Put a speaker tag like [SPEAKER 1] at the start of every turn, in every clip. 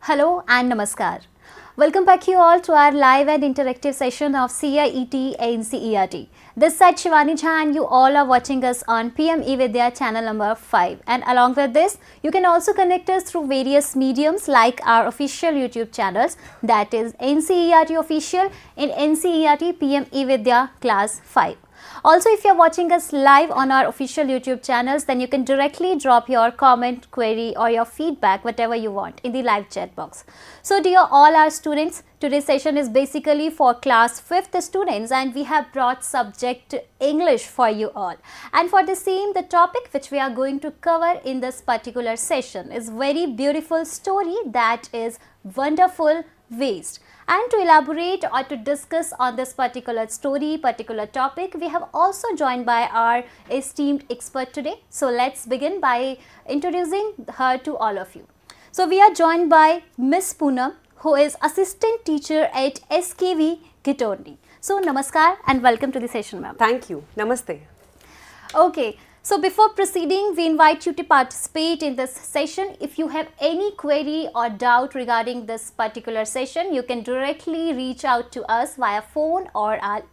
[SPEAKER 1] Hello and Namaskar. Welcome back you all to our live and interactive session of CIET NCERT. This side Shivani Jha and you all are watching us on PMeVIDYA channel number 5. And along with this, you can also connect us through various mediums like our official YouTube channels, that is NCERT Official in NCERT PMeVIDYA Class 5. Also, if you are watching us live on our official YouTube channels, then you can directly drop your comment, query or your feedback, whatever you want, in the live chat box. So, dear all our students, today's session is basically for class 5th students and we have brought subject English for you all. And for the same, the topic which we are going to cover in this particular session is very beautiful story, that is wonderful waste. And to elaborate or to discuss on this particular story, particular topic, we have also joined by our esteemed expert today. So let's begin by introducing her to all of you. So we are joined by Miss Poonam, who is assistant teacher at SKV Ghitorni. So namaskar and welcome to the session, ma'am.
[SPEAKER 2] Thank you. Namaste.
[SPEAKER 1] Okay. So before proceeding, we invite you to participate in this session. If you have any query or doubt regarding this particular session, you can directly reach out to us via phone or our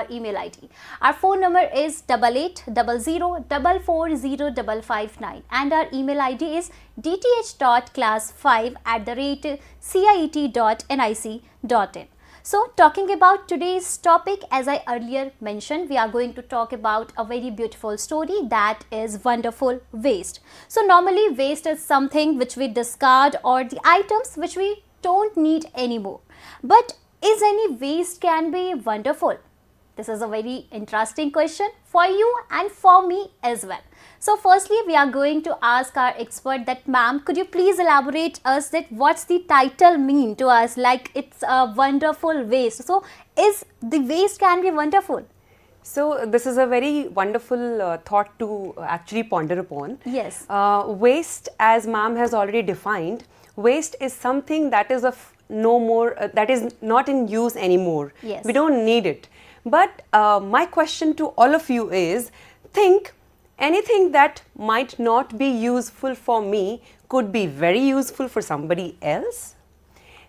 [SPEAKER 1] email ID. Our phone number is 8800440559 and our email ID is dth.class5@ciet.nic.in. So, talking about today's topic, as I earlier mentioned, we are going to talk about a very beautiful story, that is wonderful waste. So, normally waste is something which we discard or the items which we don't need anymore. But is any waste can be wonderful? This is a very interesting question for you and for me as well. So firstly, we are going to ask our expert that, ma'am, could you please elaborate us that what's the title mean to us, like it's a wonderful waste. So is the waste can be wonderful?
[SPEAKER 2] So this is a very wonderful thought to actually ponder upon.
[SPEAKER 1] Yes.
[SPEAKER 2] Waste, as ma'am has already defined, waste is something that is of no more, that is not in use anymore.
[SPEAKER 1] Yes.
[SPEAKER 2] We don't need it. But my question to all of you is, think anything that might not be useful for me could be very useful for somebody else.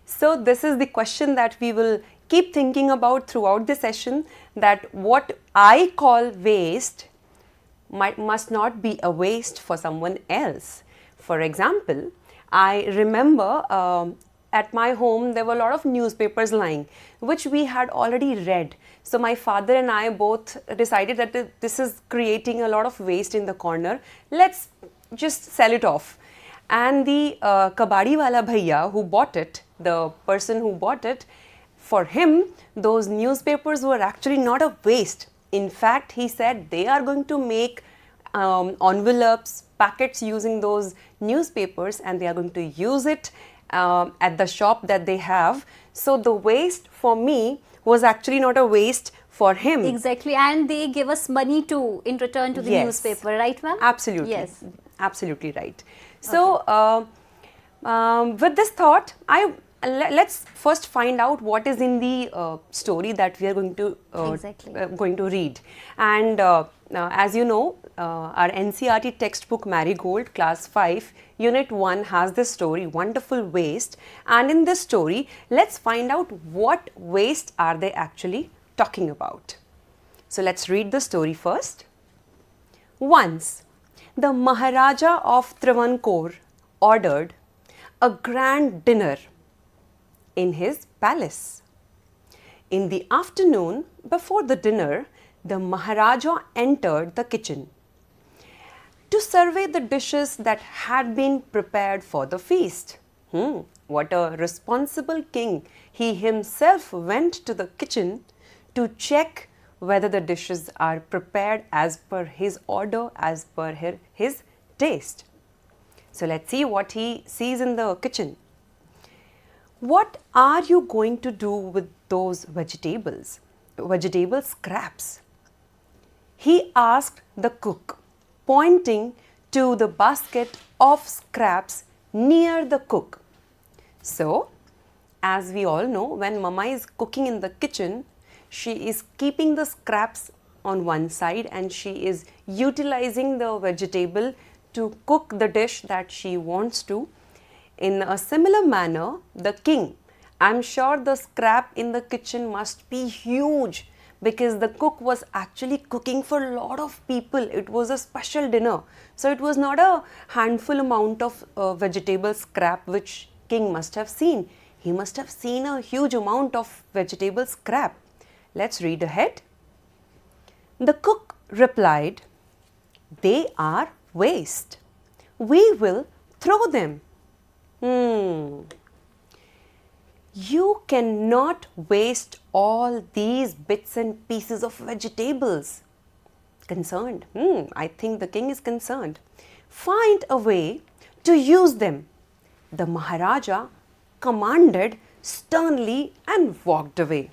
[SPEAKER 2] So this is the question that we will keep thinking about throughout the session, that what I call waste must not be a waste for someone else. For example, I remember at my home there were a lot of newspapers lying which we had already read. So my father and I both decided that this is creating a lot of waste in the corner. Let's just sell it off. And the kabadi wala bhaiya who bought it, the person who bought it, for him those newspapers were actually not a waste. In fact, he said they are going to make envelopes, packets using those newspapers, and they are going to use it at the shop that they have. So the waste for me was actually not a waste for him.
[SPEAKER 1] Exactly, and they give us money too in return to the newspaper, right, ma'am?
[SPEAKER 2] Absolutely.
[SPEAKER 1] Yes.
[SPEAKER 2] Absolutely right. So with this thought, let's first find out what is in the story that we are going to read. And as you know, our NCERT textbook Marigold Class 5 Unit 1 has this story, Wonderful Waste. And in this story, let's find out what waste are they actually talking about. So let's read the story first. Once, the Maharaja of Travancore ordered a grand dinner in his palace. In the afternoon, before the dinner, the Maharaja entered the kitchen to survey the dishes that had been prepared for the feast. What a responsible king. He himself went to the kitchen to check whether the dishes are prepared as per his order, as per his taste. So let's see what he sees in the kitchen. What are you going to do with those vegetables? Vegetable scraps? He asked the cook, pointing to the basket of scraps near the cook. So, as we all know, when mama is cooking in the kitchen, she is keeping the scraps on one side and she is utilizing the vegetable to cook the dish that she wants to. In a similar manner, the king, I'm sure the scrap in the kitchen must be huge because the cook was actually cooking for a lot of people. It was a special dinner. So it was not a handful amount of vegetable scrap which king must have seen. He must have seen a huge amount of vegetable scrap. Let's read ahead. The cook replied, "They are waste. We will throw them." You cannot waste all these bits and pieces of vegetables. Concerned. I think the king is concerned. Find a way to use them. The Maharaja commanded sternly and walked away.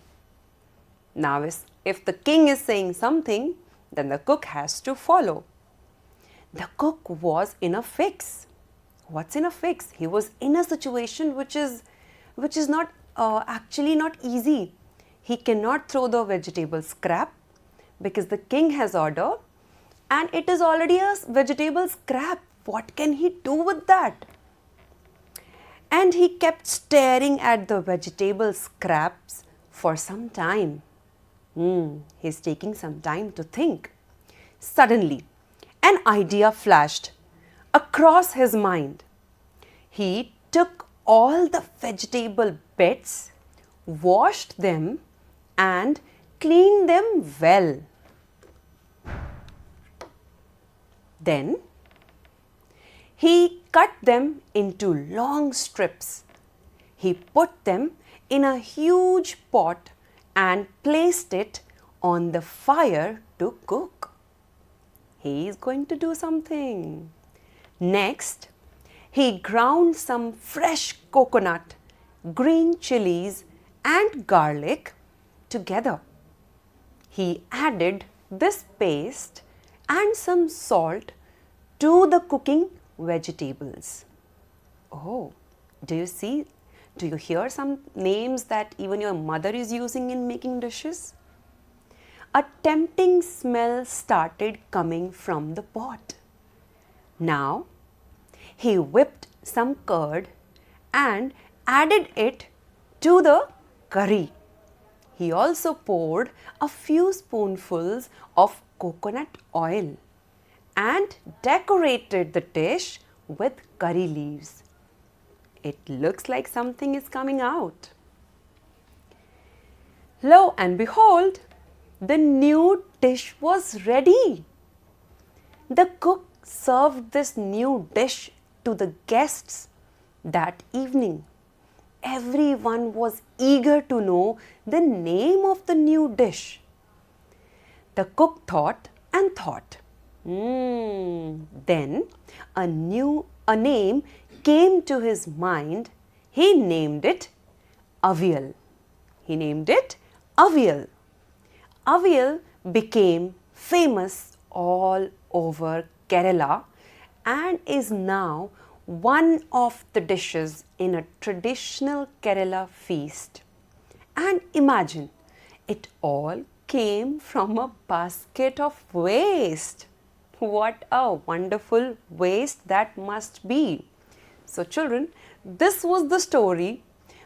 [SPEAKER 2] Now, if the king is saying something, then the cook has to follow. The cook was in a fix. What's in a fix? He was in a situation which is not actually not easy. He cannot throw the vegetable scrap because the king has ordered and it is already a vegetable scrap. What can he do with that? And he kept staring at the vegetable scraps for some time. He's taking some time to think. Suddenly, an idea flashed across his mind. He took all the vegetable bits, washed them and cleaned them well. Then he cut them into long strips. He put them in a huge pot and placed it on the fire to cook. He is going to do something. Next, he ground some fresh coconut, green chilies and garlic together. He added this paste and some salt to the cooking vegetables. Oh, do you see? Do you hear some names that even your mother is using in making dishes? A tempting smell started coming from the pot. Now, he whipped some curd and added it to the curry. He also poured a few spoonfuls of coconut oil and decorated the dish with curry leaves. It looks like something is coming out. Lo and behold, the new dish was ready. The cook served this new dish to the guests that evening. Everyone was eager to know the name of the new dish. The cook thought and thought. Then a name came to his mind. He named it Avial. Avial became famous all over Kerala and is now one of the dishes in a traditional Kerala feast. And imagine, it all came from a basket of waste. What a wonderful waste that must be. So children, this was the story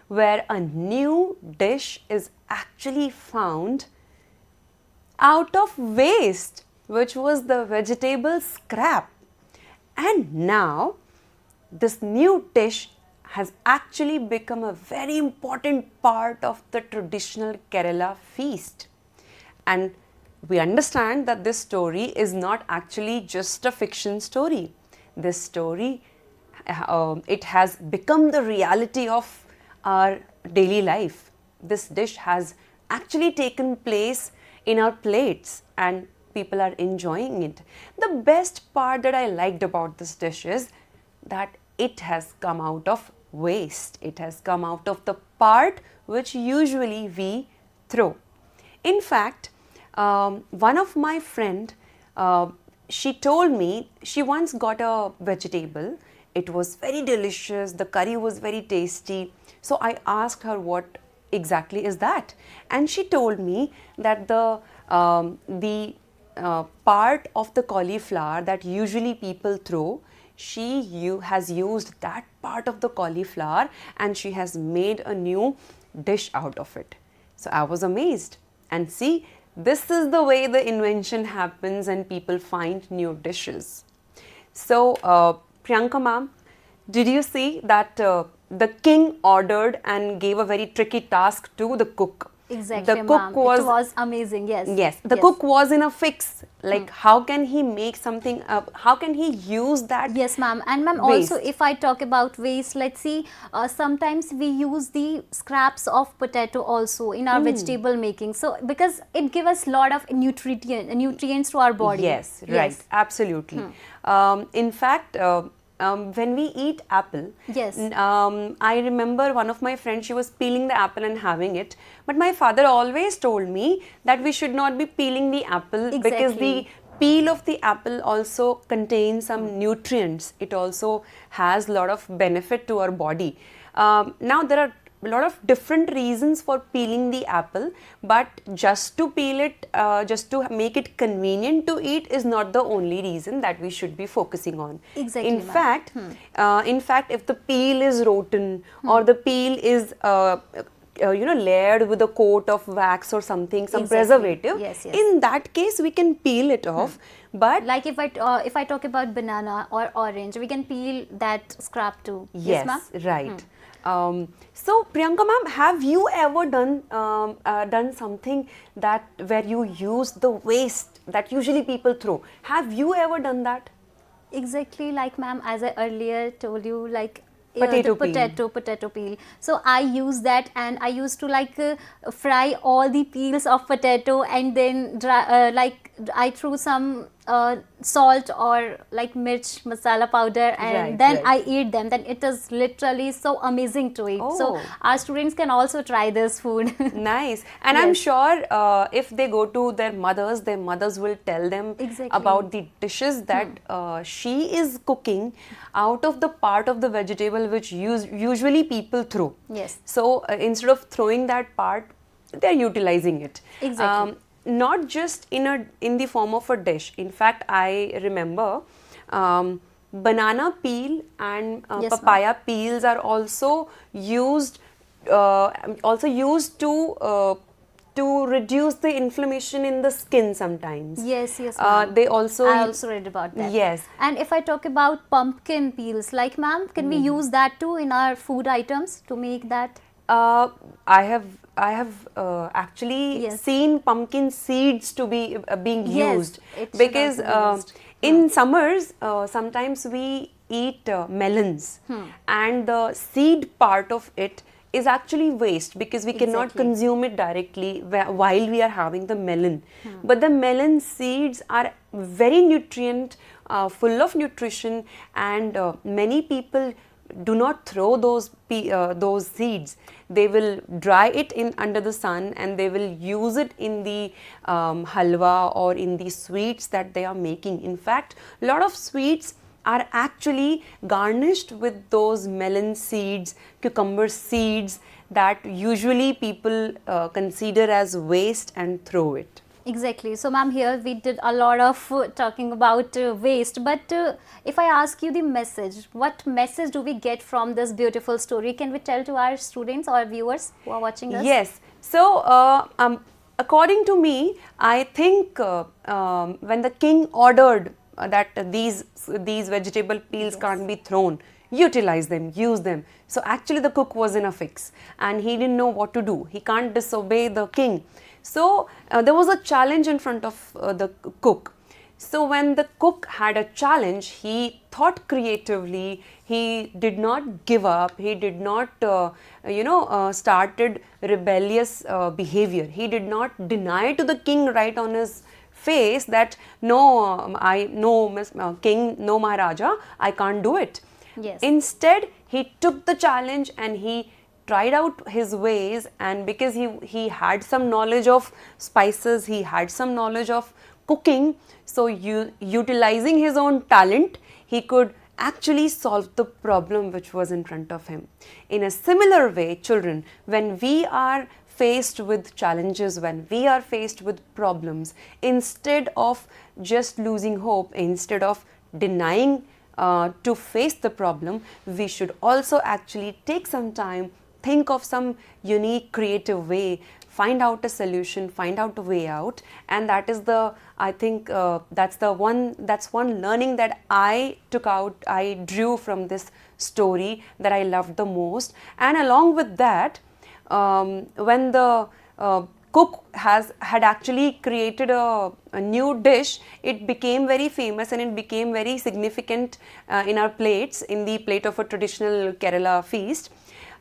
[SPEAKER 2] where a new dish is actually found out of waste, which was the vegetable scrap. And now this new dish has actually become a very important part of the traditional Kerala feast. And we understand that this story is not actually just a fiction story. This story, it has become the reality of our daily life. This dish has actually taken place in our plates and people are enjoying it. The best part that I liked about this dish is that it has come out of waste. It has come out of the part which usually we throw. In fact, one of my friend, she told me she once got a vegetable. It was very delicious. The curry was very tasty. So I asked her what exactly is that, and she told me that the part of the cauliflower that usually people throw, she has used that part of the cauliflower and she has made a new dish out of it. So I was amazed. And see, this is the way the invention happens and people find new dishes. So, Priyanka ma'am, did you see that the king ordered and gave a very tricky task to the cook?
[SPEAKER 1] Exactly,
[SPEAKER 2] The cook was,
[SPEAKER 1] it was amazing, yes.
[SPEAKER 2] Yes, the cook was in a fix. Like, how can he make something, how can he use that?
[SPEAKER 1] Yes, ma'am. And ma'am, also, if I talk about waste, let's see, sometimes we use the scraps of potato also in our vegetable making. So, because it gives us a lot of nutrients to our body.
[SPEAKER 2] Yes, right, absolutely. In fact, when we eat apple,
[SPEAKER 1] yes,
[SPEAKER 2] I remember one of my friends, she was peeling the apple and having it. But my father always told me that we should not be peeling the apple because the peel of the apple also contains some nutrients. It also has a lot of benefit to our body. Now there are a lot of different reasons for peeling the apple, but just to peel it, just to make it convenient to eat is not the only reason that we should be focusing on.
[SPEAKER 1] Exactly.
[SPEAKER 2] In fact, if the peel is rotten or the peel is layered with a coat of wax or something, some preservative, in that case we can peel it off. But
[SPEAKER 1] like if I talk about banana or orange, we can peel that scrap too.
[SPEAKER 2] Yes, right. So Priyanka ma'am, have you ever done something that where you use the waste that usually people throw? Have you ever done that?
[SPEAKER 1] Exactly, like ma'am, as I earlier told you, like
[SPEAKER 2] potato
[SPEAKER 1] peel. So I use that, and I used to like fry all the peels of potato, and then like I threw some salt or like mirch masala powder, and then I eat them. Then it is literally so amazing to eat. So our students can also try this food.
[SPEAKER 2] Nice. And I'm sure if they go to their mothers will tell them about the dishes that she is cooking out of the part of the vegetable which usually people throw.
[SPEAKER 1] Yes.
[SPEAKER 2] So instead of throwing that part, they are utilizing it.
[SPEAKER 1] Exactly.
[SPEAKER 2] Not just in the form of a dish. In fact, I remember banana peel and papaya peels are also used to reduce the inflammation in the skin sometimes.
[SPEAKER 1] Yes,
[SPEAKER 2] I
[SPEAKER 1] also read about that.
[SPEAKER 2] Yes.
[SPEAKER 1] And if I talk about pumpkin peels, like ma'am, can we use that too in our food items to make that?
[SPEAKER 2] I have actually seen pumpkin seeds to be being used, because in summers sometimes we eat melons, and the seed part of it is actually waste because we cannot consume it directly while we are having the melon. But the melon seeds are very nutrient, full of nutrition, and many people do not throw those seeds. They will dry it under the sun, and they will use it in the halwa or in the sweets that they are making. In fact, a lot of sweets are actually garnished with those melon seeds, cucumber seeds that usually people consider as waste and throw it.
[SPEAKER 1] Exactly. So ma'am, here we did a lot of talking about waste, but if I ask you the message, what message do we get from this beautiful story? Can we tell to our students or viewers who are watching us?
[SPEAKER 2] Yes. So according to me, I think when the king ordered that these vegetable peels can't be thrown, utilize them, use them. So actually the cook was in a fix and he didn't know what to do. He can't disobey the king. So there was a challenge in front of the cook. So when the cook had a challenge, he thought creatively. He did not give up. He did not, started rebellious behavior. He did not deny to the king right on his face that king, no Maharaja, I can't do it.
[SPEAKER 1] Yes.
[SPEAKER 2] Instead, he took the challenge and he tried out his ways, and because he had some knowledge of spices, he had some knowledge of cooking, so utilizing his own talent, he could actually solve the problem which was in front of him. In a similar way, children, when we are faced with challenges, when we are faced with problems, instead of just losing hope, instead of denying to face the problem, we should also actually take some time, think of some unique creative way, find out a solution, find out a way out. And that is the, I think that's one learning that I took out, I drew from this story that I loved the most. And along with that, when the cook had actually created a new dish, it became very famous and it became very significant in our plates, in the plate of a traditional Kerala feast.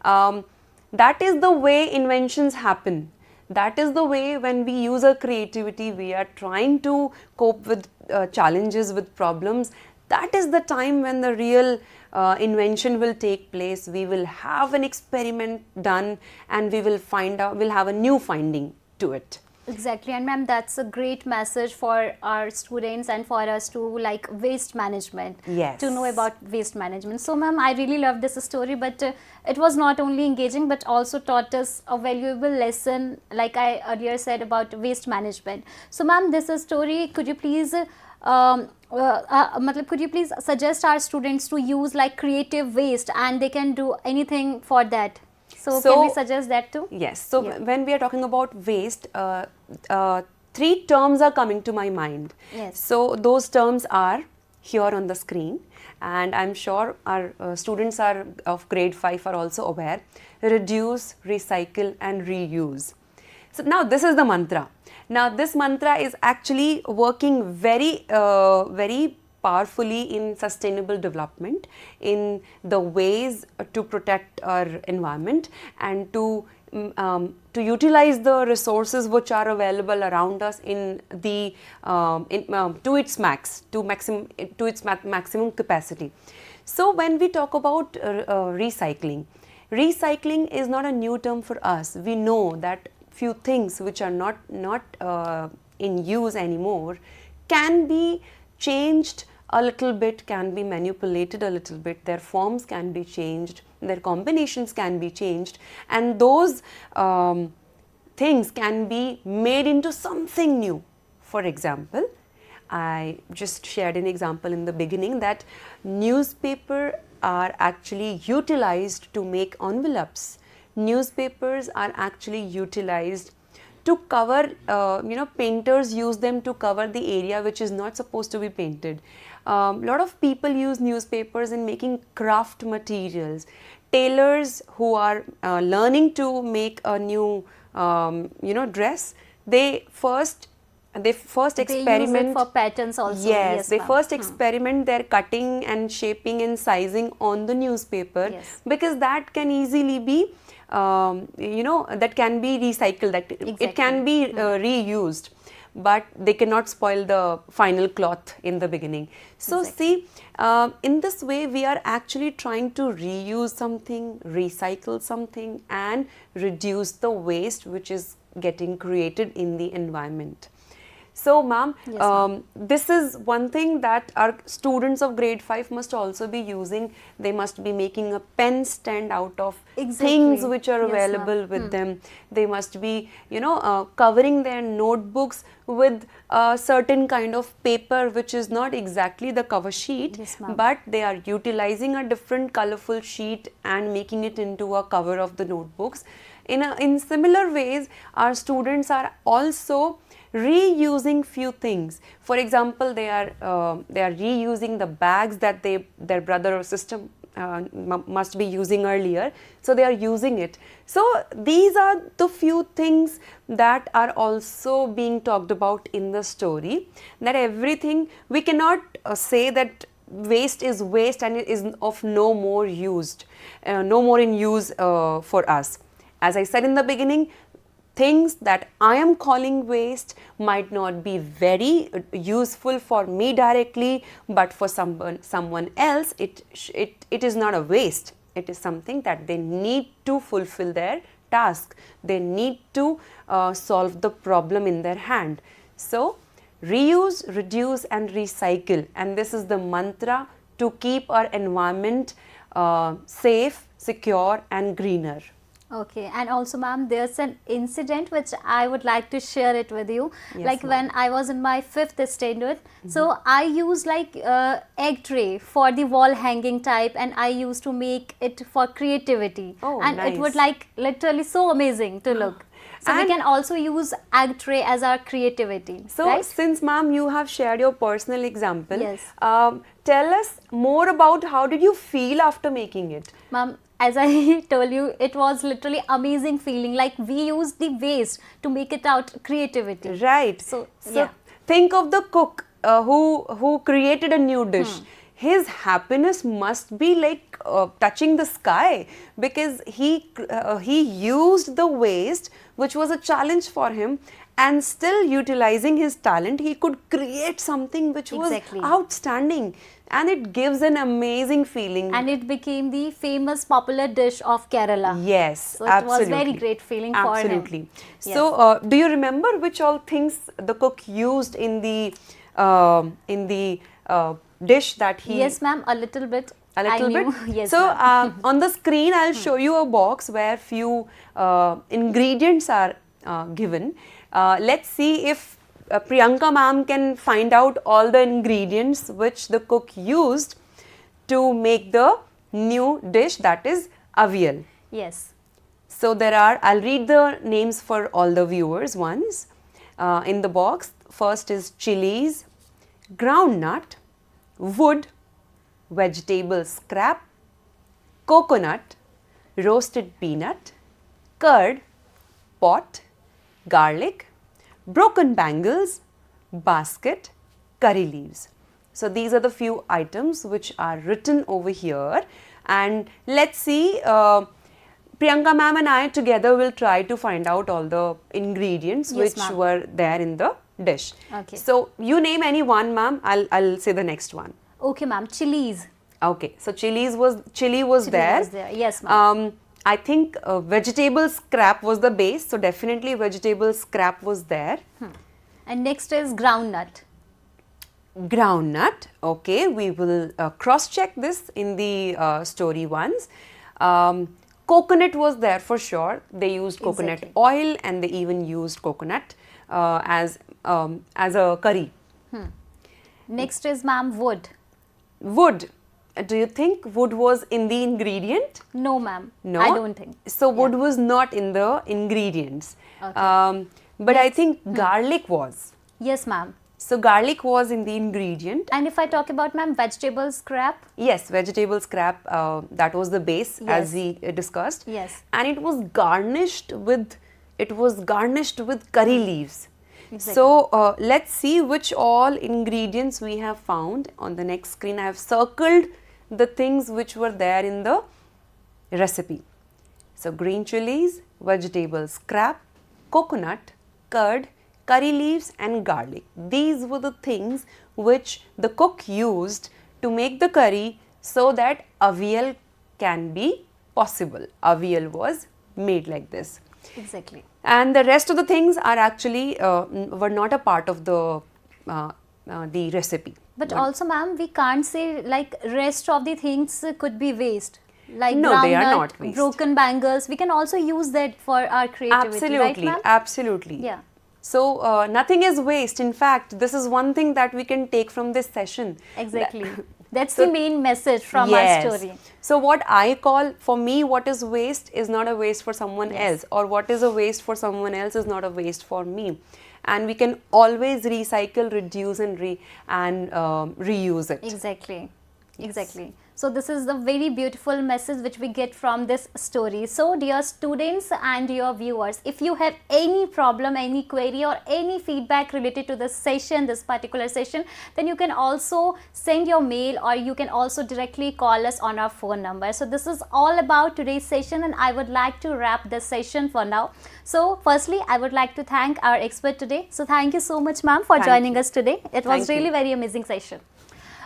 [SPEAKER 2] That is the way inventions happen. That is the way when we use our creativity, we are trying to cope with challenges, with problems. That is the time when the real invention will take place. We will have an experiment done and we will find out, we'll have a new finding to it.
[SPEAKER 1] Exactly, and ma'am, that's a great message for our students and for us to like waste management.
[SPEAKER 2] Yes.
[SPEAKER 1] To know about waste management. So ma'am, I really love this story, but it was not only engaging but also taught us a valuable lesson, like I earlier said, about waste management. So ma'am, this story, could you please could you please suggest our students to use like creative waste and they can do anything for that? So can we suggest that too?
[SPEAKER 2] Yes. So when we are talking about waste, three terms are coming to my mind.
[SPEAKER 1] Yes.
[SPEAKER 2] So those terms are here on the screen, and I'm sure our students are of grade 5 are also aware: reduce, recycle and reuse. So now this is the mantra. Now this mantra is actually working very powerfully in sustainable development, in the ways to protect our environment and to utilize the resources which are available around us in the to its maximum capacity. So when we talk about recycling is not a new term for us. We know that few things which are not in use anymore can be changed a little bit, can be manipulated a little bit, their forms can be changed, their combinations can be changed, and those things can be made into something new. For example, I just shared an example in the beginning that newspaper are actually utilized to make envelopes. Newspapers are actually utilized to cover, painters use them to cover the area which is not supposed to be painted. Lot of people use newspapers in making craft materials. Tailors who are learning to make a new, dress, they first experiment.
[SPEAKER 1] They use it for patterns also.
[SPEAKER 2] Yes, they first experiment their cutting and shaping and sizing on the newspaper, because that can easily be that can be recycled, that it can be reused, but they cannot spoil the final cloth in the beginning. So see, in this way we are actually trying to reuse something, recycle something and reduce the waste which is getting created in the environment. So ma'am, this is one thing that our students of grade 5 must also be using. They must be making a pen stand out of things which are available with them. They must be, covering their notebooks with a certain kind of paper which is not exactly the cover sheet, but they are utilizing a different colorful sheet and making it into a cover of the notebooks. In similar ways, our students are also reusing few things. For example, they are reusing the bags that their brother or sister must be using earlier, so they are using it. So these are the few things that are also being talked about in the story, that everything, we cannot say that waste is waste and it is of no more in use for us. As I said in the beginning, things that I am calling waste might not be very useful for me directly, but for someone else, it is not a waste. It is something that they need to fulfill their task. They need to solve the problem in their hand. So reuse, reduce and recycle, and this is the mantra to keep our environment safe, secure and greener.
[SPEAKER 1] Okay, and also ma'am, there's an incident which I would like to share it with you.
[SPEAKER 2] Yes,
[SPEAKER 1] Like when I was in my 5th standard, so I used like egg tray for the wall hanging type, and I used to make it for creativity.
[SPEAKER 2] Oh,
[SPEAKER 1] and it would
[SPEAKER 2] nice.
[SPEAKER 1] like literally so amazing to look. So we
[SPEAKER 2] And-
[SPEAKER 1] can also use egg tray as our creativity,
[SPEAKER 2] So,
[SPEAKER 1] right?
[SPEAKER 2] since ma'am, you have shared your personal example,
[SPEAKER 1] Yes.
[SPEAKER 2] tell us more about how did you feel after making it?
[SPEAKER 1] Ma'am, as I told you, it was literally amazing feeling. Like we used the waste to make it out creativity.
[SPEAKER 2] Right.
[SPEAKER 1] So,
[SPEAKER 2] So
[SPEAKER 1] yeah.
[SPEAKER 2] think of the cook who created a new dish. His happiness must be like touching the sky, because he used the waste, which was a challenge for him, and still utilizing his talent, he could create something which
[SPEAKER 1] Exactly.
[SPEAKER 2] was outstanding, and it gives an amazing feeling.
[SPEAKER 1] And it became the famous popular dish of Kerala.
[SPEAKER 2] Yes,
[SPEAKER 1] So it
[SPEAKER 2] absolutely.
[SPEAKER 1] was very great feeling for him.
[SPEAKER 2] Absolutely.
[SPEAKER 1] Yes.
[SPEAKER 2] So, do you remember which all things the cook used in the dish that he?
[SPEAKER 1] Yes, ma'am, a little bit.
[SPEAKER 2] A little
[SPEAKER 1] I knew.
[SPEAKER 2] bit.
[SPEAKER 1] Yes,
[SPEAKER 2] So,
[SPEAKER 1] ma'am.
[SPEAKER 2] on the screen, I'll show you a box where few ingredients are given. Let's see if Priyanka ma'am can find out all the ingredients which the cook used to make the new dish, that is Avial.
[SPEAKER 1] Yes.
[SPEAKER 2] So there are, I'll read the names for all the viewers once. In the box, first is chilies, groundnut, wood, vegetable scrap, coconut, roasted peanut, curd, pot, garlic, broken bangles, basket, curry leaves. So these are the few items which are written over here, and let's see, Priyanka ma'am and I together will try to find out all the ingredients
[SPEAKER 1] Yes,
[SPEAKER 2] which
[SPEAKER 1] ma'am.
[SPEAKER 2] were there in the dish.
[SPEAKER 1] Okay.
[SPEAKER 2] So you name any one, ma'am, I'll say the next one.
[SPEAKER 1] Okay, ma'am. Chilies.
[SPEAKER 2] Okay, so chili was there.
[SPEAKER 1] was there. Yes, ma'am.
[SPEAKER 2] I think vegetable scrap was the base, so definitely vegetable scrap was there.
[SPEAKER 1] And next is groundnut.
[SPEAKER 2] Groundnut, okay, we will cross check this in the story once. Coconut was there for sure. They used coconut
[SPEAKER 1] Exactly.
[SPEAKER 2] oil, and they even used coconut as a curry.
[SPEAKER 1] Next is, ma'am, wood.
[SPEAKER 2] Wood. Do you think wood was in the ingredient?
[SPEAKER 1] No, ma'am.
[SPEAKER 2] No,
[SPEAKER 1] I don't think.
[SPEAKER 2] So wood was not in the ingredients.
[SPEAKER 1] Okay.
[SPEAKER 2] But I think garlic was.
[SPEAKER 1] Yes, ma'am.
[SPEAKER 2] So garlic was in the ingredient.
[SPEAKER 1] And if I talk about, ma'am, vegetable scrap.
[SPEAKER 2] Yes, vegetable scrap. That was the base, as
[SPEAKER 1] Yes.
[SPEAKER 2] we discussed.
[SPEAKER 1] Yes.
[SPEAKER 2] And it was garnished with curry leaves.
[SPEAKER 1] Exactly.
[SPEAKER 2] So let's see which all ingredients we have found on the next screen. I have circled the things which were there in the recipe. So green chilies, vegetable scrap, coconut, curd, curry leaves and garlic. These were the things which the cook used to make the curry so that avial can be possible. Avial was made like this.
[SPEAKER 1] Exactly.
[SPEAKER 2] And the rest of the things are actually were not a part of the recipe.
[SPEAKER 1] But also, ma'am, we can't say like rest of the things could be waste. Like
[SPEAKER 2] No, they are
[SPEAKER 1] groundnut,
[SPEAKER 2] not waste.
[SPEAKER 1] broken bangles. We can also use that for our creativity,
[SPEAKER 2] Absolutely,
[SPEAKER 1] right, ma'am?
[SPEAKER 2] absolutely.
[SPEAKER 1] Yeah.
[SPEAKER 2] So nothing is waste. In fact, this is one thing that we can take from this session.
[SPEAKER 1] Exactly. That's the main message from our story.
[SPEAKER 2] So what I call, for me, what is waste is not a waste for someone
[SPEAKER 1] Yes.
[SPEAKER 2] else, or what is a waste for someone else is not a waste for me. And we can always recycle, reduce and reuse it.
[SPEAKER 1] Exactly. Exactly. So this is the very beautiful message which we get from this story. So dear students and dear viewers, if you have any problem, any query or any feedback related to this session, this particular session, then you can also send your mail or you can also directly call us on our phone number. So this is all about today's session, and I would like to wrap this session for now. So firstly, I would like to thank our expert today. So thank you so much, ma'am, for
[SPEAKER 2] Thank
[SPEAKER 1] joining
[SPEAKER 2] you.
[SPEAKER 1] us today. It was
[SPEAKER 2] Thank you.
[SPEAKER 1] really very amazing session.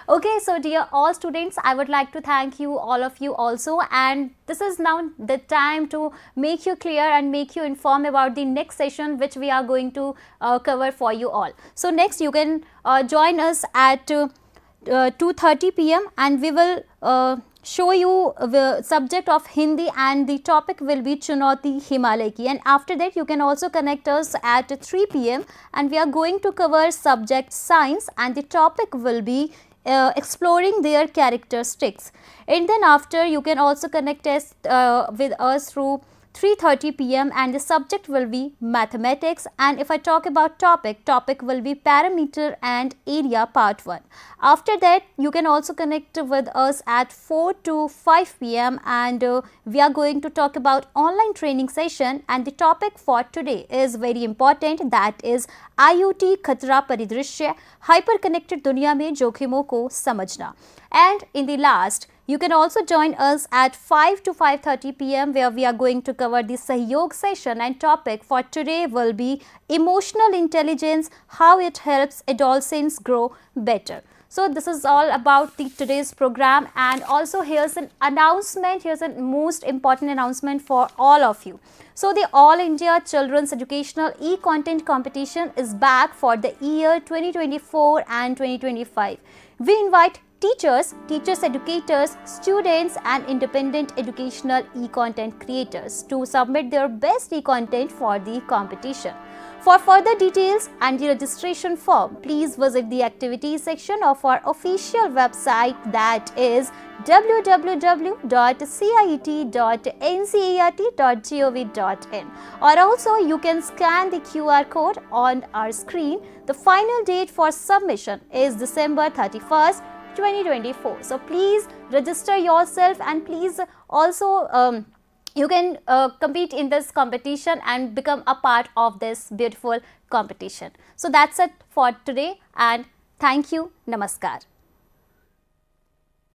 [SPEAKER 1] Okay, so dear all students, I would like to thank you, all of you also, and this is now the time to make you clear and make you informed about the next session which we are going to cover for you all. So next you can join us at 2:30 p.m. and we will show you the subject of Hindi, and the topic will be Chunauti Himalay Ki. And after that you can also connect us at 3 p.m. and we are going to cover subject science, and the topic will be exploring their characteristics. And then after you can also connect us with us through 3:30 p.m. and the subject will be mathematics. And if I talk about topic will be parameter and area part 1. After that you can also connect with us at 4 to 5 p.m. and we are going to talk about online training session, and the topic for today is very important, that is IoT खतरा परिदृश्य, hyper connected दुनिया में जोखिमों को समझना. And in the last, you can also join us at 5 to 5:30 p.m. where we are going to cover the Sahyog session, and topic for today will be emotional intelligence, how it helps adolescents grow better. So this is all about today's program, and also here's an announcement, here's a most important announcement for all of you. So the All India Children's Educational E-Content Competition is back for the year 2024 and 2025. We invite teachers, educators, students and independent educational e-content creators to submit their best e-content for the competition. For further details and the registration form, please visit the activities section of our official website, that is www.ciet.ncert.gov.in, or also you can scan the QR code on our screen. The final date for submission is December 31st, 2024. So please register yourself, and please also you can compete in this competition and become a part of this beautiful competition. So that's it for today, and thank you. Namaskar.